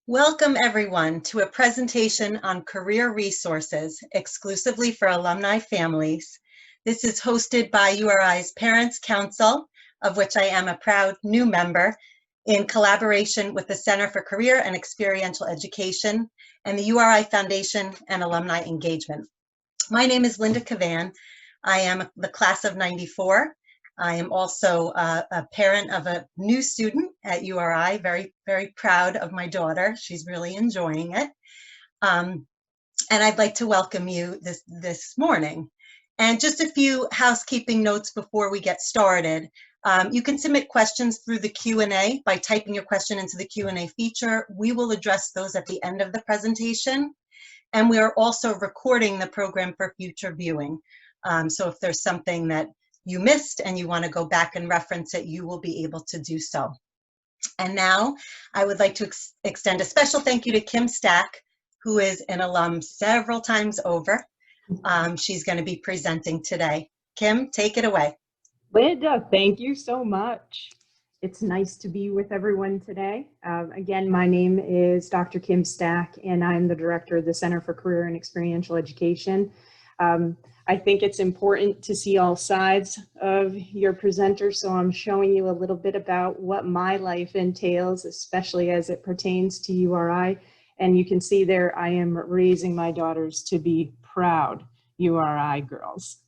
Welcome everyone to a presentation on career resources exclusively for alumni families. This is hosted by URI's Parents Council, of which I am a proud new member, in collaboration with the Center for Career and Experiential Education and the URI Foundation and Alumni Engagement. My name is Linda Cavan. I am the class of '94. I am also a parent of a new student at URI, very, very proud of my daughter. She's really enjoying it. And I'd like to welcome you this morning. And just a few housekeeping notes before we get started. You can submit questions through the Q&A by typing your question into the Q&A feature. We will address those at the end of the presentation. And we are also recording the program for future viewing. So if there's something that you missed and you want to go back and reference it, you will be able to do so. And now I would like to extend a special thank you to Kim Stack, who is an alum several times over. She's going to be presenting today. Kim, take it away. Linda, thank you so much. It's nice to be with everyone today. Again, my name is Dr. Kim Stack, and I'm the director of the Center for Career and Experiential Education. I think it's important to see all sides of your presenter, so I'm showing you a little bit about what my life entails, especially as it pertains to URI. And you can see there, I am raising my daughters to be proud URI girls.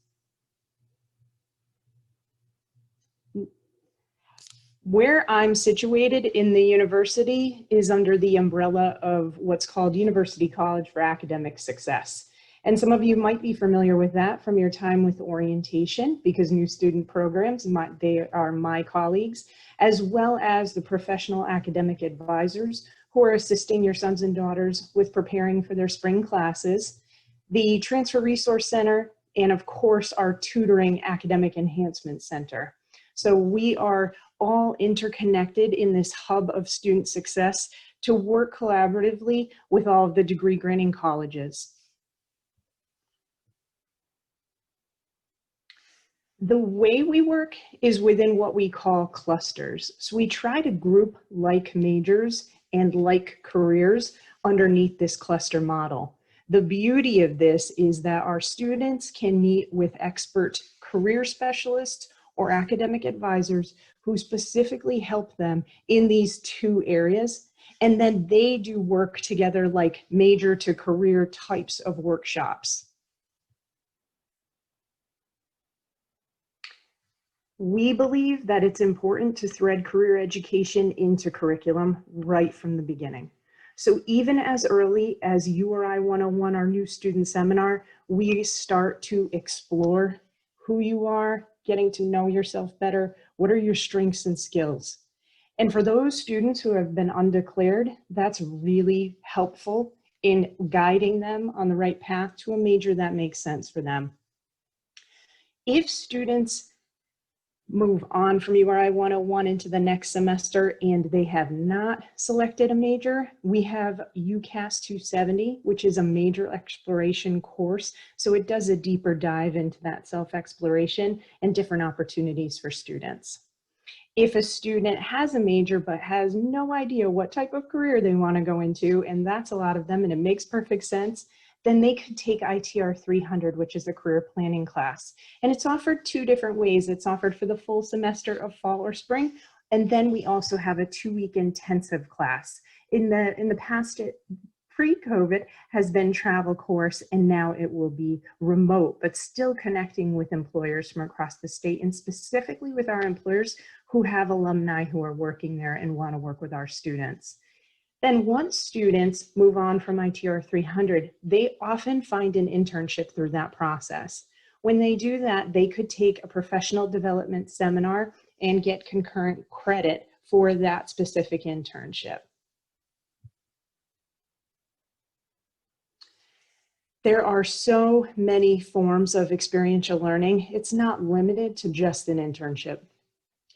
Where I'm situated in the university is under the umbrella of what's called University College for Academic Success. And some of you might be familiar with that from your time with orientation, because new student programs, they are my colleagues, as well as the professional academic advisors who are assisting your sons and daughters with preparing for their spring classes, the Transfer Resource Center, and of course our Tutoring Academic Enhancement Center. So we are all interconnected in this hub of student success to work collaboratively with all of the degree granting colleges. The way we work is within what we call clusters. So we try to group like majors and like careers underneath this cluster model. The beauty of this is that our students can meet with expert career specialists or academic advisors who specifically help them in these two areas. And then they do work together like major to career types of workshops. We believe that it's important to thread career education into curriculum right from the beginning. So even as early as URI 101, our new student seminar, we start to explore who you are, getting to know yourself better. What are your strengths and skills? And for those students who have been undeclared, that's really helpful in guiding them on the right path to a major that makes sense for them. If students move on from URI 101 into the next semester and they have not selected a major, we have UCAS 270, which is a major exploration course. So it does a deeper dive into that self-exploration and different opportunities for students. If a student has a major but has no idea what type of career they want to go into, and that's a lot of them and it makes perfect sense, then they could take ITR 300, which is a career planning class. And it's offered two different ways. It's offered for the full semester of fall or spring. And then we also have a 2-week intensive class. In the past, pre-COVID has been travel course, and now it will be remote, but still connecting with employers from across the state, and specifically with our employers who have alumni who are working there and want to work with our students. Then once students move on from ITR 300, they often find an internship through that process. When they do that, they could take a professional development seminar and get concurrent credit for that specific internship. There are so many forms of experiential learning. It's not limited to just an internship.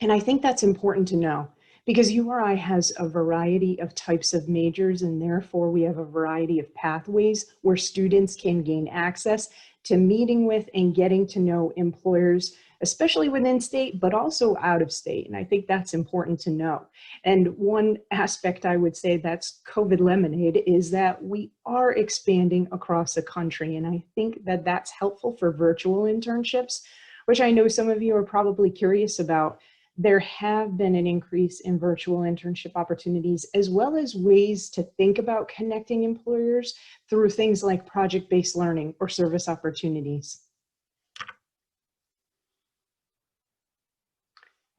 And I think that's important to know, because URI has a variety of types of majors, and therefore we have a variety of pathways where students can gain access to meeting with and getting to know employers especially within state, but also out of state. And I think that's important to know. And one aspect I would say that's COVID lemonade is that we are expanding across the country. And I think that that's helpful for virtual internships, which I know some of you are probably curious about. There have been an increase in virtual internship opportunities, as well as ways to think about connecting employers through things like project-based learning or service opportunities.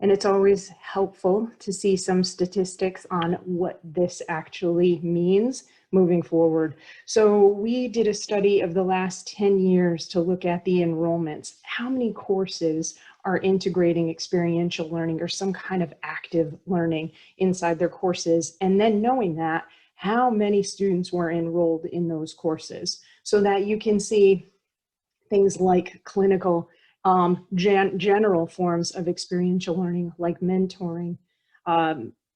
And it's always helpful to see some statistics on what this actually means moving forward. So we did a study of the last 10 years to look at the enrollments. How many courses are integrating experiential learning or some kind of active learning inside their courses? And then knowing that, how many students were enrolled in those courses so that you can see things like clinical, general forms of experiential learning like mentoring,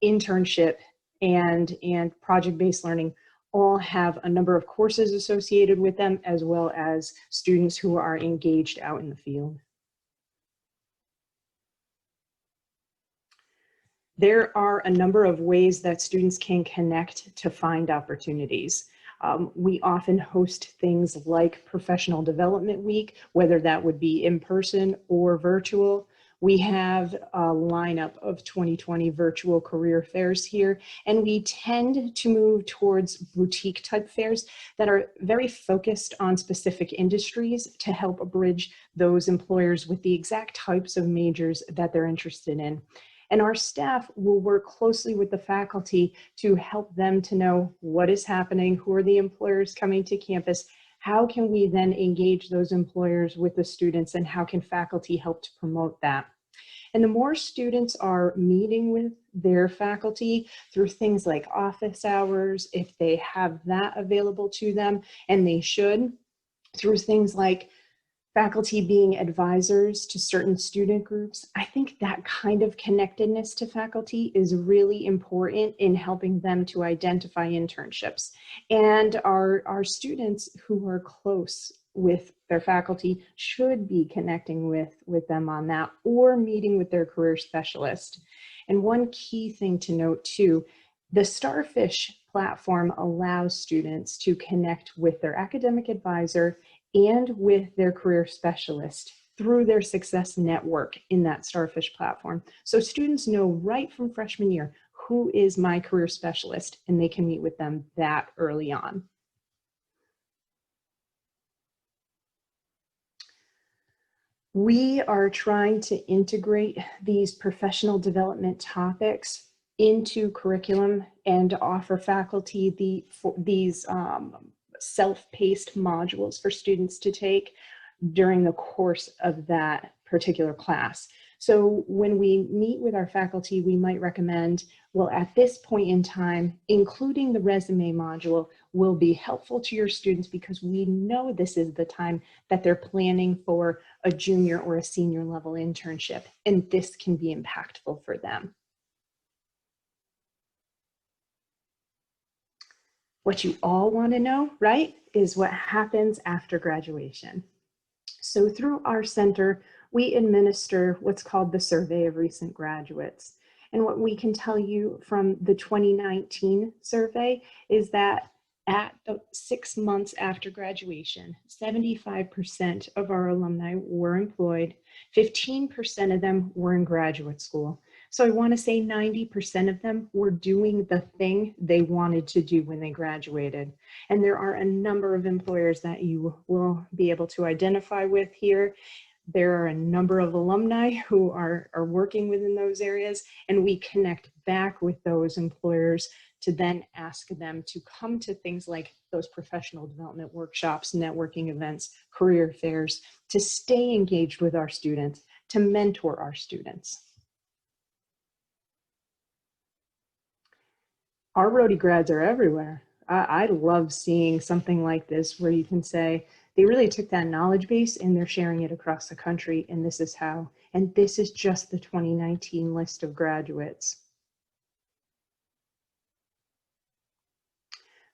internship, and project-based learning all have a number of courses associated with them, as well as students who are engaged out in the field. There are a number of ways that students can connect to find opportunities. We often host things like Professional Development Week, whether that would be in person or virtual. We have a lineup of 2020 virtual career fairs here, and we tend to move towards boutique type fairs that are very focused on specific industries to help bridge those employers with the exact types of majors that they're interested in. And our staff will work closely with the faculty to help them to know what is happening, who are the employers coming to campus, how can we then engage those employers with the students, and how can faculty help to promote that. And the more students are meeting with their faculty through things like office hours, if they have that available to them, and they should, through things like faculty being advisors to certain student groups, I think that kind of connectedness to faculty is really important in helping them to identify internships. And our students who are close with their faculty should be connecting with them on that, or meeting with their career specialist. And one key thing to note too, the Starfish platform allows students to connect with their academic advisor and with their career specialist through their success network in that Starfish platform. So students know right from freshman year, who is my career specialist, and they can meet with them that early on. We are trying to integrate these professional development topics into curriculum and offer faculty these self-paced modules for students to take during the course of that particular class. So when we meet with our faculty, we might recommend, well, at this point in time, including the resume module will be helpful to your students because we know this is the time that they're planning for a junior or a senior level internship, and this can be impactful for them. What you all want to know, right, is what happens after graduation. So through our center, we administer what's called the Survey of Recent Graduates. And what we can tell you from the 2019 survey is that at 6 months after graduation, 75% of our alumni were employed, 15% of them were in graduate school. So I want to say 90% of them were doing the thing they wanted to do when they graduated. And there are a number of employers that you will be able to identify with here. There are a number of alumni who are working within those areas, and we connect back with those employers to then ask them to come to things like those professional development workshops, networking events, career fairs, to stay engaged with our students, to mentor our students. Our Roadie grads are everywhere. I love seeing something like this where you can say, they really took that knowledge base and they're sharing it across the country, and this is how. And this is just the 2019 list of graduates.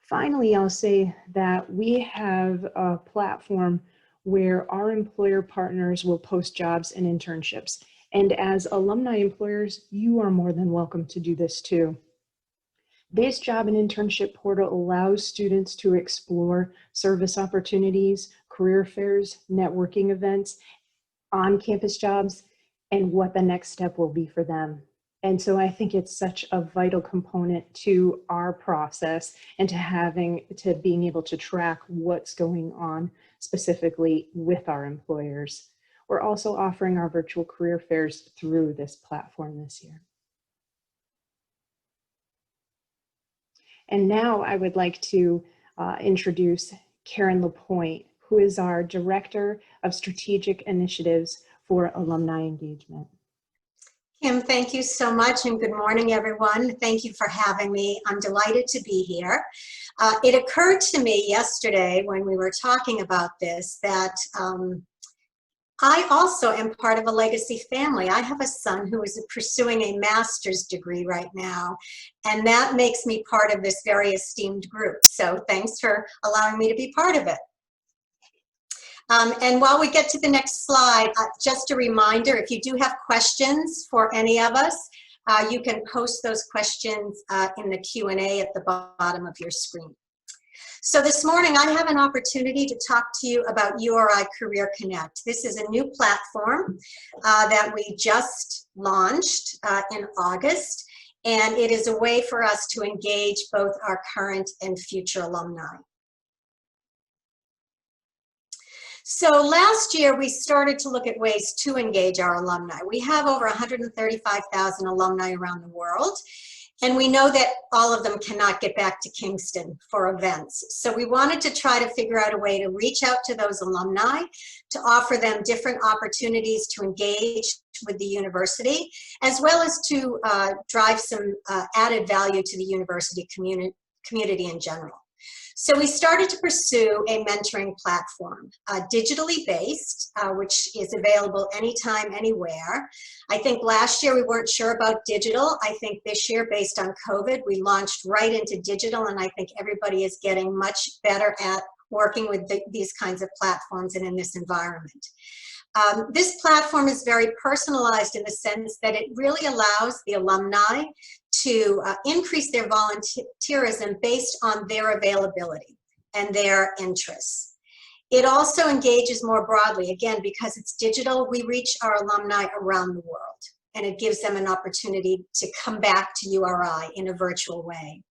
Finally, I'll say that we have a platform where our employer partners will post jobs and internships. And as alumni employers, you are more than welcome to do this too. This job and internship portal allows students to explore service opportunities, career fairs, networking events, on-campus jobs, and what the next step will be for them. And so I think it's such a vital component to our process and to being able to track what's going on specifically with our employers. We're also offering our virtual career fairs through this platform this year. And now I would like to introduce Karen LaPointe, who is our Director of Strategic Initiatives for Alumni Engagement. Kim, thank you so much, and good morning, everyone. Thank you for having me. I'm delighted to be here. It occurred to me yesterday when we were talking about this that I also am part of a legacy family. I have a son who is pursuing a master's degree right now, and that makes me part of this very esteemed group. So thanks for allowing me to be part of it. And while we get to the next slide, just a reminder, if you do have questions for any of us, you can post those questions in the Q&A at the bottom of your screen. So this morning, I have an opportunity to talk to you about URI Career Connect. This is a new platform that we just launched in August, and it is a way for us to engage both our current and future alumni. So last year, we started to look at ways to engage our alumni. We have over 135,000 alumni around the world, and we know that all of them cannot get back to Kingston for events. So we wanted to try to figure out a way to reach out to those alumni, to offer them different opportunities to engage with the university, as well as to drive some added value to the university community in general. So we started to pursue a mentoring platform, digitally based, which is available anytime, anywhere. I think last year we weren't sure about digital. I think this year, based on COVID, we launched right into digital, and I think everybody is getting much better at working with these kinds of platforms and in this environment. This platform is very personalized in the sense that it really allows the alumni to increase their volunteerism based on their availability and their interests. It also engages more broadly. Again, because it's digital, we reach our alumni around the world, and it gives them an opportunity to come back to URI in a virtual way.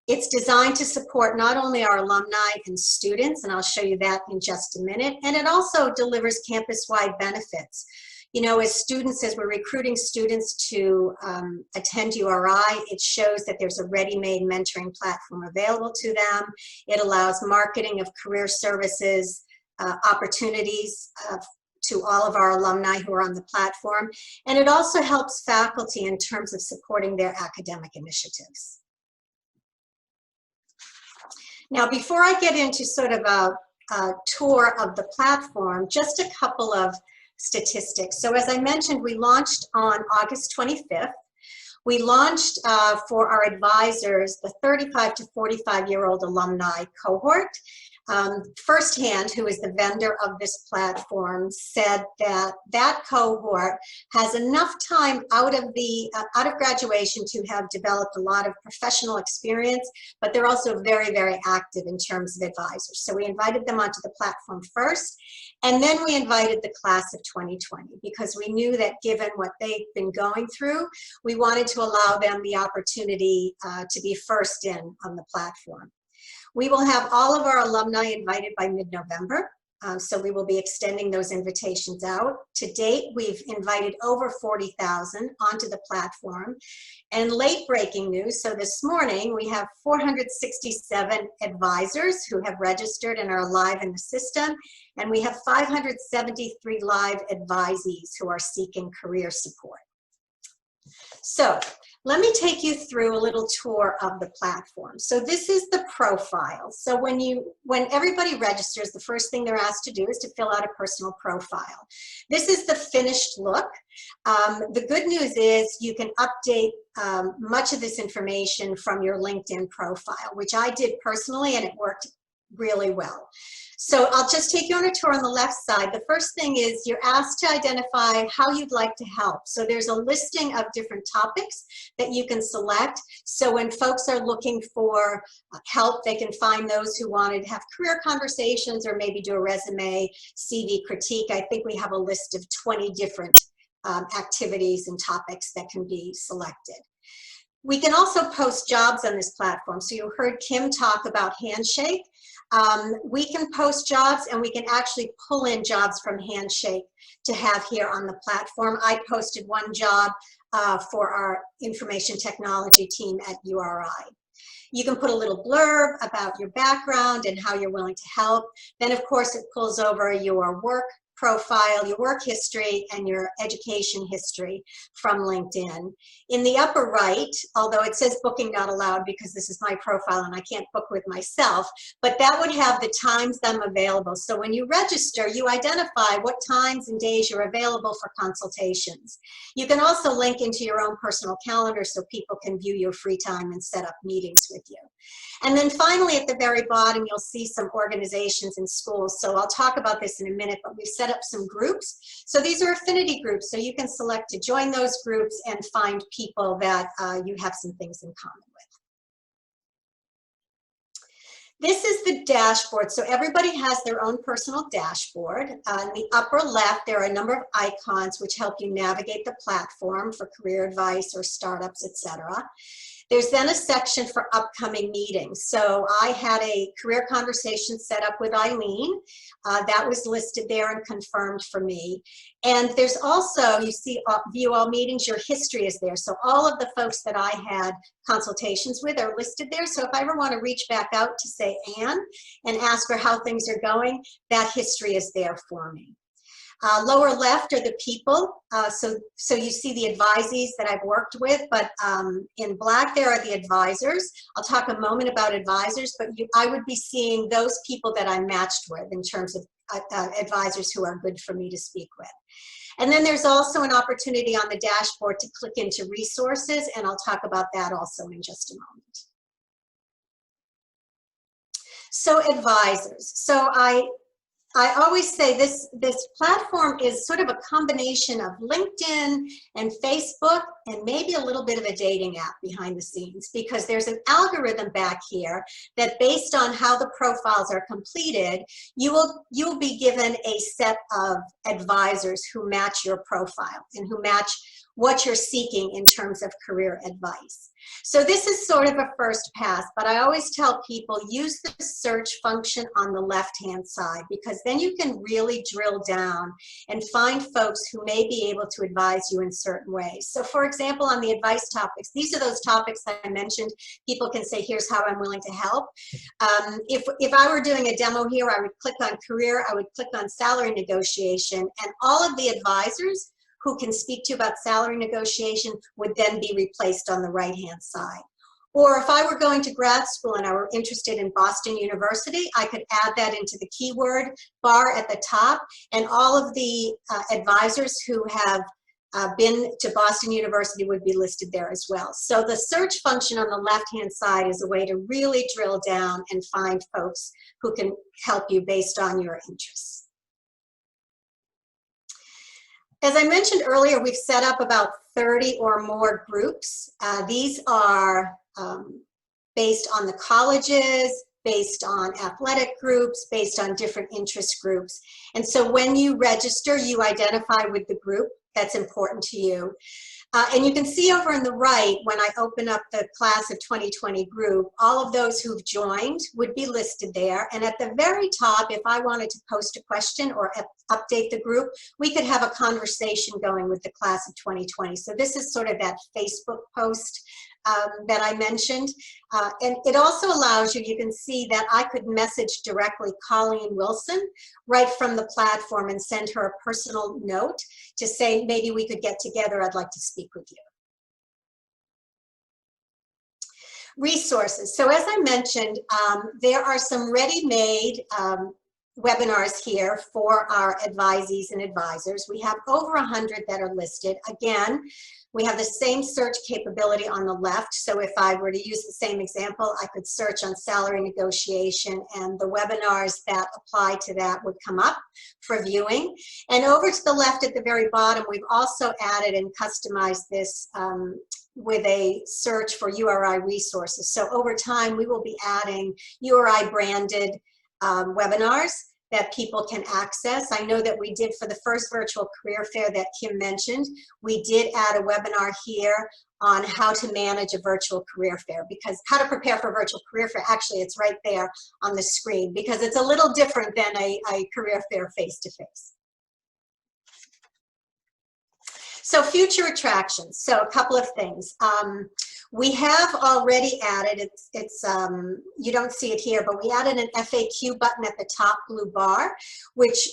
It's designed to support not only our alumni and students, and I'll show you that in just a minute, and it also delivers campus-wide benefits. You know, as we're recruiting students to attend URI, it shows that there's a ready-made mentoring platform available to them. It allows marketing of career services, opportunities to all of our alumni who are on the platform, and it also helps faculty in terms of supporting their academic initiatives. Now, before I get into sort of a tour of the platform, just a couple of statistics. So as I mentioned, we launched on August 25th. We launched for our advisors, the 35 to 45-year-old alumni cohort. Firsthand, who is the vendor of this platform, said that that cohort has enough time out of graduation to have developed a lot of professional experience, but they're also very, very active in terms of advisors. So we invited them onto the platform first, and then we invited the class of 2020 because we knew that given what they've been going through, we wanted to allow them the opportunity to be first in on the platform. We will have all of our alumni invited by mid-November, so we will be extending those invitations out. To date, we've invited over 40,000 onto the platform. And late breaking news, so this morning we have 467 advisors who have registered and are live in the system, and we have 573 live advisees who are seeking career support. So let me take you through a little tour of the platform. So this is the profile. So when everybody registers, the first thing they're asked to do is to fill out a personal profile. This is the finished look. The good news is you can update much of this information from your LinkedIn profile, which I did personally, and it worked really well. So I'll just take you on a tour on the left side. The first thing is you're asked to identify how you'd like to help. So there's a listing of different topics that you can select. So when folks are looking for help, they can find those who wanted to have career conversations or maybe do a resume, CV critique. I think we have a list of 20 different activities and topics that can be selected. We can also post jobs on this platform. So you heard Kim talk about Handshake. We can post jobs and we can actually pull in jobs from Handshake to have here on the platform. I posted one job for our information technology team at URI. You can put a little blurb about your background and how you're willing to help. Then of course it pulls over your work profile, your work history, and your education history from LinkedIn. In the upper right, although it says booking not allowed because this is my profile and I can't book with myself, but that would have the times I'm available. So when you register, you identify what times and days you're available for consultations. You can also link into your own personal calendar so people can view your free time and set up meetings with you. And then finally, at the very bottom, you'll see some organizations and schools. So I'll talk about this in a minute, but we've set up some groups. So these are affinity groups. So you can select to join those groups and find people that you have some things in common with. This is the dashboard. So everybody has their own personal dashboard. In the upper left, there are a number of icons which help you navigate the platform for career advice or startups, etc. There's then a section for upcoming meetings. So I had a career conversation set up with Eileen. That was listed there and confirmed for me. And there's also, you see, view all meetings, your history is there. So all of the folks that I had consultations with are listed there. So if I ever want to reach back out to, say, Anne and ask her how things are going, that history is there for me. Lower left are the people, so you see the advisees that I've worked with, but in black there are the advisors. I'll talk a moment about advisors, but I would be seeing those people that I'm matched with in terms of advisors who are good for me to speak with. And then there's also an opportunity on the dashboard to click into resources, and I'll talk about that also in just a moment. So advisors. So I always say this platform is sort of a combination of LinkedIn and Facebook and maybe a little bit of a dating app behind the scenes, because there's an algorithm back here that based on how the profiles are completed, you'll be given a set of advisors who match your profile and who match what you're seeking in terms of career advice. So this is sort of a first pass, but I always tell people use the search function on the left-hand side, because then you can really drill down and find folks who may be able to advise you in certain ways. So for example, on the advice topics, these are those topics that I mentioned. People can say, here's how I'm willing to help. If I were doing a demo here, I would click on career, I would click on salary negotiation, and all of the advisors who can speak to you about salary negotiation would then be replaced on the right-hand side. Or if I were going to grad school and I were interested in Boston University, I could add that into the keyword bar at the top, and all of the advisors who have been to Boston University would be listed there as well. So the search function on the left-hand side is a way to really drill down and find folks who can help you based on your interests. As I mentioned earlier, we've set up about 30 or more groups. These are based on the colleges, based on athletic groups, based on different interest groups. And so when you register, you identify with the group that's important to you. And you can see over on the right, when I open up the class of 2020 group, all of those who've joined would be listed there. And at the very top, if I wanted to post a question or update the group, we could have a conversation going with the class of 2020. So this is sort of that Facebook post that I mentioned. And it also allows you, you can see that I could message directly Colleen Wilson right from the platform and send her a personal note to say, maybe we could get together, I'd like to speak with you. Resources. So as I mentioned, there are some ready-made webinars here for our advisees and advisors. We have over 100 that are listed. Again, We have the same search capability on the left. So if I were to use the same example, I could search on salary negotiation, and the webinars that apply to that would come up for viewing. And over to the left at the very bottom, we've also added and customized this with a search for URI resources. So over time, we will be adding URI branded webinars that people can access. I know that we did for the first virtual career fair that Kim mentioned, we did add a webinar here on how to manage a virtual career fair, because how to prepare for a virtual career fair, actually it's right there on the screen, because it's a little different than a career fair face-to-face. So future attractions. So a couple of things. We have already added, you don't see it here, but we added an FAQ button at the top blue bar, which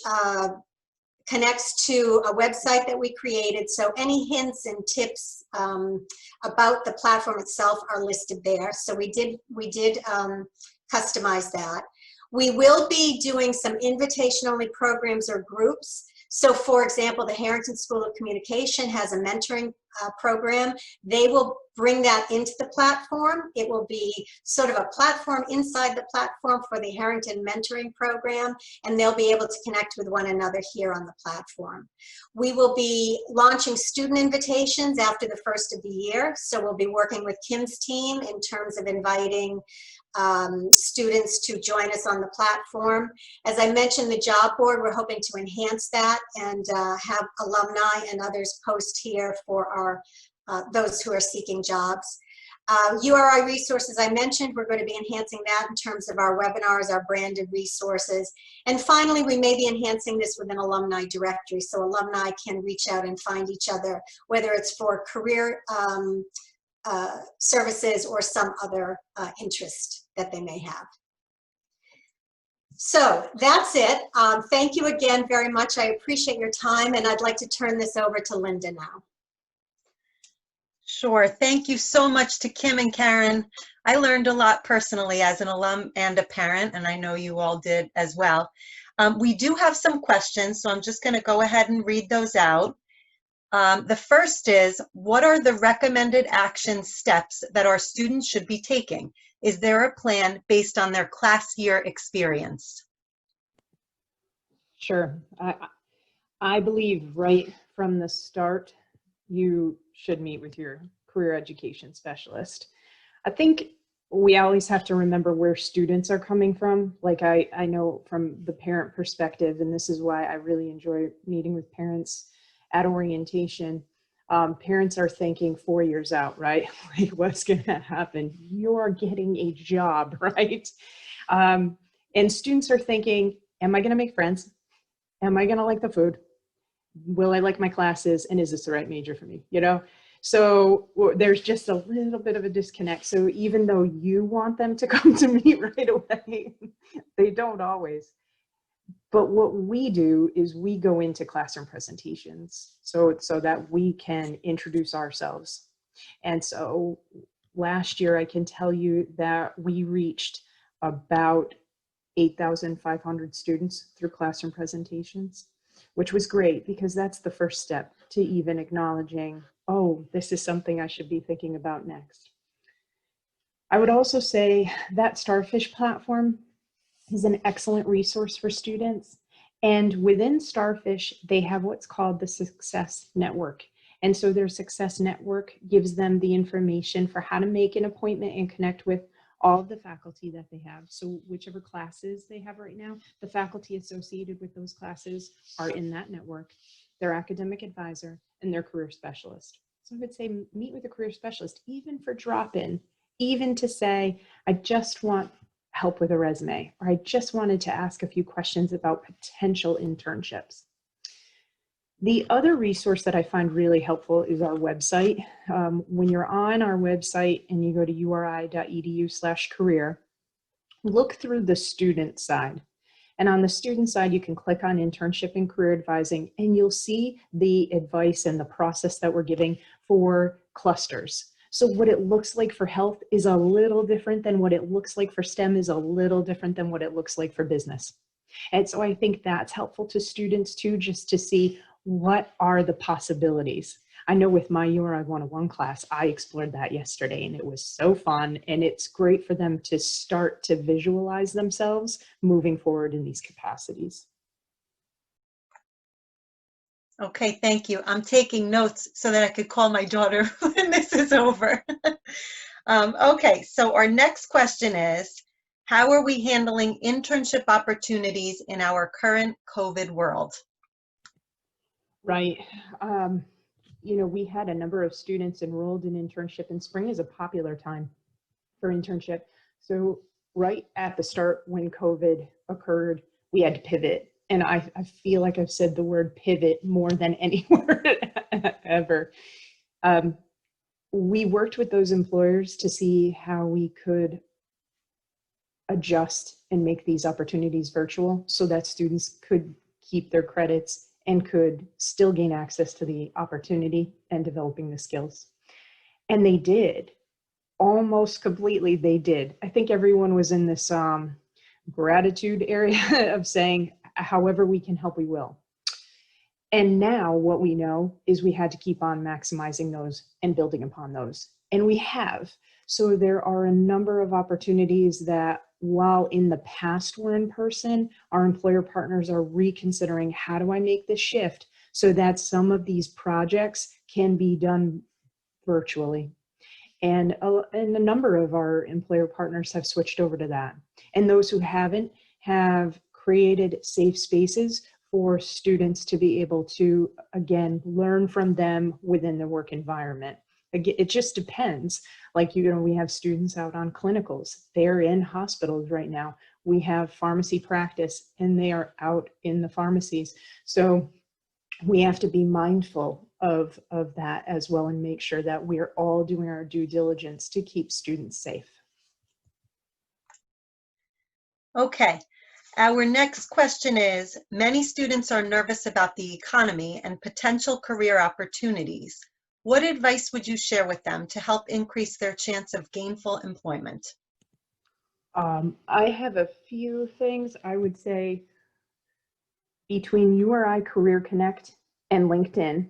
connects to a website that we created. So any hints and tips about the platform itself are listed there. So we did customize that. We will be doing some invitation-only programs or groups. So for example, the Harrington School of Communication has a mentoring program. They will bring that into the platform. It will be sort of a platform inside the platform for the Harrington mentoring program, and they'll be able to connect with one another here on the platform. We will be launching student invitations after the first of the year. So we'll be working with Kim's team in terms of inviting students to join us on the platform. As I mentioned, the job board, we're hoping to enhance that and have alumni and others post here for our those who are seeking jobs. URI resources, I mentioned, we're going to be enhancing that in terms of our webinars, our branded resources. And finally, we may be enhancing this with an alumni directory, so alumni can reach out and find each other, whether it's for career services or some other interest that they may have. So that's it. Thank you again very much. I appreciate your time, and I'd like to turn this over to Linda now. Sure. Thank you so much to Kim and Karen. I learned a lot personally as an alum and a parent, and I know you all did as well. We do have some questions, so I'm just going to go ahead and read those out. The first is, what are the recommended action steps that our students should be taking? Is there a plan based on their class year experience? Sure. I believe right from the start, you should meet with your career education specialist. I think we always have to remember where students are coming from. Like I know from the parent perspective, and this is why I really enjoy meeting with parents at orientation. Parents are thinking 4 years out, right? Like, what's going to happen? You're getting a job, right? And students are thinking, am I going to make friends? Am I going to like the food? Will I like my classes? And is this the right major for me? You know? So there's just a little bit of a disconnect. So even though you want them to come to me right away, they don't always. But what we do is we go into classroom presentations so that we can introduce ourselves. And so last year, I can tell you that we reached about 8,500 students through classroom presentations, which was great because that's the first step to even acknowledging, oh, this is something I should be thinking about next. I would also say that Starfish platform is an excellent resource for students. And within Starfish, they have what's called the Success Network. And so their Success Network gives them the information for how to make an appointment and connect with all of the faculty that they have. So whichever classes they have right now, the faculty associated with those classes are in that network, their academic advisor, and their career specialist. So I would say meet with a career specialist, even for drop-in, even to say, I just want help with a resume, or I just wanted to ask a few questions about potential internships. The other resource that I find really helpful is our website. When you're on our website and you go to uri.edu/career, look through the student side. And on the student side, you can click on internship and career advising, and you'll see the advice and the process that we're giving for clusters. So what it looks like for health is a little different than what it looks like for STEM is a little different than what it looks like for business. And so I think that's helpful to students too, just to see what are the possibilities. I know with my URI 101 class, I explored that yesterday and it was so fun. And it's great for them to start to visualize themselves moving forward in these capacities. Okay, thank you. I'm taking notes so that I could call my daughter when this is over. Okay, so our next question is, how are we handling internship opportunities in our current COVID world? Right. You know, we had a number of students enrolled in internship, and spring is a popular time for internship. So right at the start when COVID occurred, we had to pivot. And I feel like I've said the word pivot more than any word ever. We worked with those employers to see how we could adjust and make these opportunities virtual so that students could keep their credits and could still gain access to the opportunity and developing the skills. And they did. Almost completely, they did. I think everyone was in this gratitude area of saying, however we can help, we will. And now what we know is we had to keep on maximizing those and building upon those. And we have. So there are a number of opportunities that, while in the past were in person, our employer partners are reconsidering, how do I make this shift so that some of these projects can be done virtually? And a number of our employer partners have switched over to that. And those who haven't have created safe spaces for students to be able to, again, learn from them within the work environment. It just depends. Like, you know, we have students out on clinicals. They're in hospitals right now. We have pharmacy practice and they are out in the pharmacies. So we have to be mindful of that as well and make sure that we are all doing our due diligence to keep students safe. Okay, our next question is, many students are nervous about the economy and potential career opportunities. What advice would you share with them to help increase their chance of gainful employment? I have a few things. I would say between URI Career Connect and LinkedIn,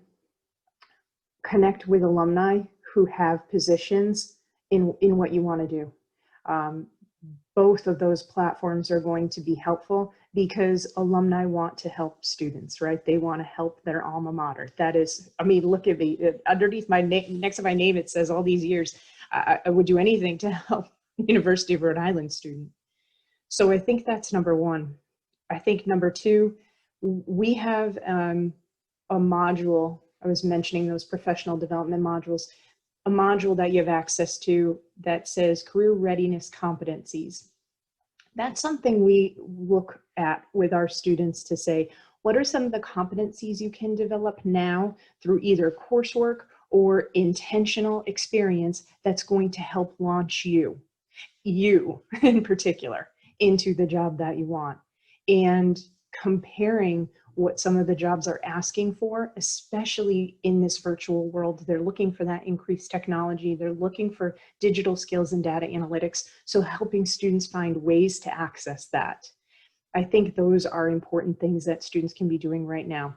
connect with alumni who have positions in what you want to do. Both of those platforms are going to be helpful because alumni want to help students, right? They want to help their alma mater. That is, I mean, look at me, underneath my name, next to my name, it says all these years, I would do anything to help University of Rhode Island student. So I think that's number one. I think number two, we have a module, I was mentioning those professional development modules, a module that you have access to that says career readiness competencies. That's something we look at with our students to say, what are some of the competencies you can develop now through either coursework or intentional experience that's going to help launch you in particular, into the job that you want. And comparing what some of the jobs are asking for, especially in this virtual world. They're looking for that increased technology. They're looking for digital skills and data analytics. So helping students find ways to access that. I think those are important things that students can be doing right now.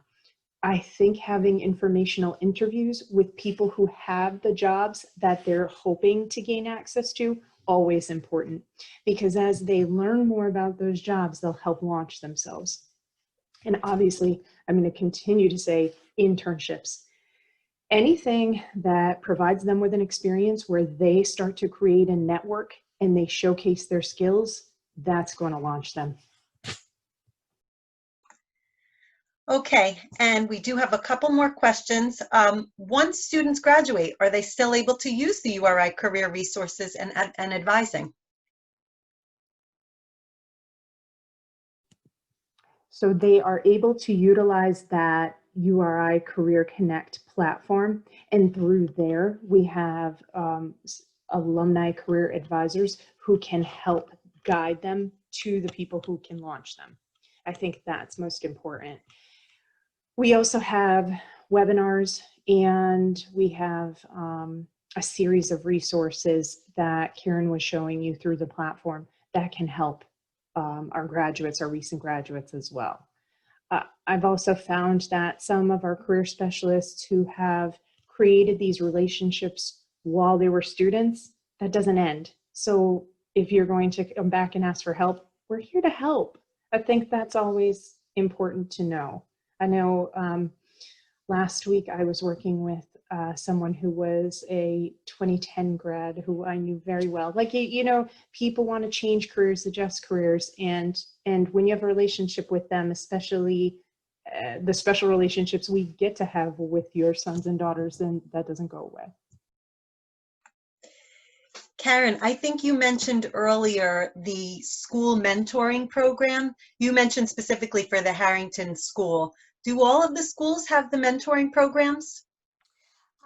I think having informational interviews with people who have the jobs that they're hoping to gain access to, always important, because as they learn more about those jobs, they'll help launch themselves. And obviously, I'm going to continue to say internships. Anything that provides them with an experience where they start to create a network and they showcase their skills, that's going to launch them. Okay, and we do have a couple more questions. Once students graduate, are they still able to use the URI career resources and advising? So they are able to utilize that URI Career Connect platform. And through there, we have alumni career advisors who can help guide them to the people who can launch them. I think that's most important. We also have webinars and we have a series of resources that Karen was showing you through the platform that can help our graduates, our recent graduates as well. I've also found that some of our career specialists who have created these relationships while they were students, that doesn't end. So if you're going to come back and ask for help, we're here to help. I think that's always important to know. I know last week I was working with someone who was a 2010 grad who I knew very well. Like, you know, people want to change careers, adjust careers, and when you have a relationship with them, especially the special relationships we get to have with your sons and daughters, then that doesn't go away. Karen, I think you mentioned earlier the school mentoring program. You mentioned specifically for the Harrington School. Do all of the schools have the mentoring programs?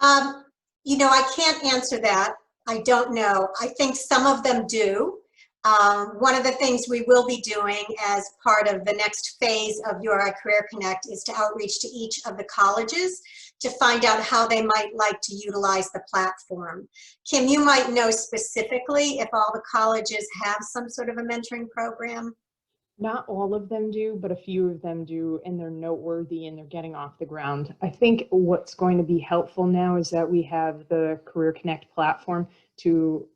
You know, I can't answer that. I don't know. I think some of them do. One of the things we will be doing as part of the next phase of URI Career Connect is to outreach to each of the colleges to find out how they might like to utilize the platform. Kim, you might know specifically if all the colleges have some sort of a mentoring program. Not all of them do, but a few of them do, and they're noteworthy and they're getting off the ground. I think what's going to be helpful now is that we have the Career Connect platform to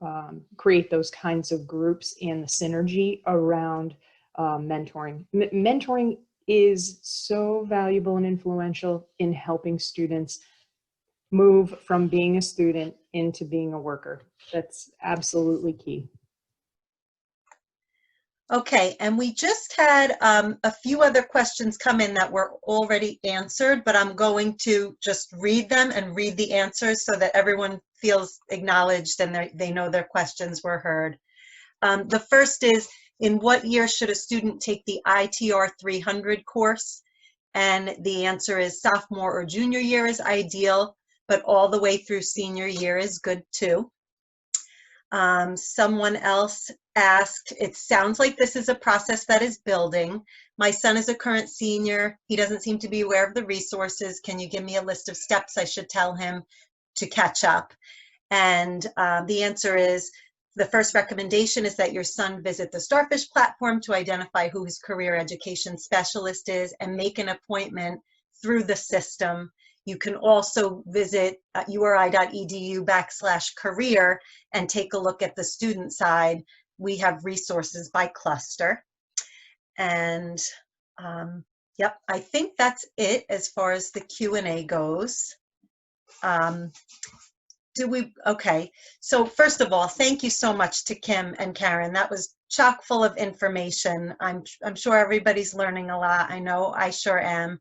create those kinds of groups and the synergy around mentoring. Mentoring is so valuable and influential in helping students move from being a student into being a worker. That's absolutely key. Okay, and we just had a few other questions come in that were already answered, but I'm going to just read them and read the answers so that everyone feels acknowledged and they know their questions were heard. The first is, in what year should a student take the ITR 300 course? And the answer is sophomore or junior year is ideal, but all the way through senior year is good too. Someone else asked, it sounds like this is a process that is building. My son is a current senior. He doesn't seem to be aware of the resources. Can you give me a list of steps I should tell him to catch up? And the answer is, the first recommendation is that your son visit the Starfish platform to identify who his career education specialist is and make an appointment through the system. You can also visit uri.edu/career and take a look at the student side. We have resources by cluster. And yep, I think that's it as far as the Q&A goes. Okay, so first of all, thank you so much to Kim and Karen. That was chock full of information. I'm sure everybody's learning a lot. I know I sure am.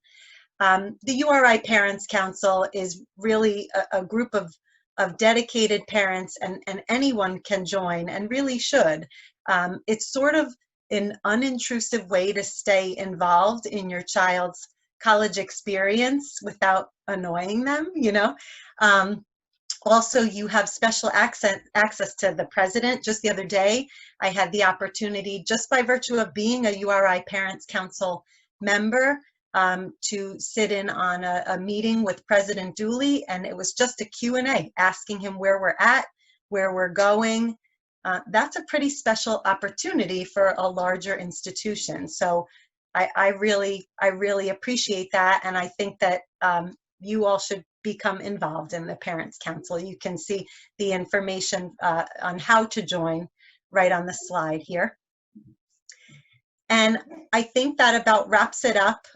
The URI Parents Council is really a group of dedicated parents, and anyone can join and really should. It's sort of an unintrusive way to stay involved in your child's college experience without annoying them, you know. Also, you have special access to the president. Just the other day, I had the opportunity, just by virtue of being a URI Parents Council member, to sit in on a meeting with President Dooley, and it was just a Q&A, asking him where we're at, where we're going. That's a pretty special opportunity for a larger institution. So I really appreciate that, and I think that you all should become involved in the Parents Council. You can see the information on how to join right on the slide here. And I think that about wraps it up.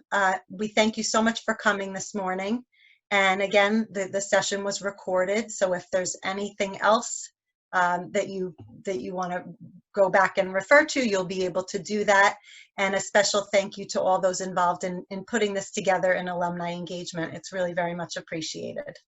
We thank you so much for coming this morning. And again, the session was recorded, so if there's anything else that you want to go back and refer to, you'll be able to do that. And a special thank you to all those involved in putting this together in alumni engagement. It's really very much appreciated.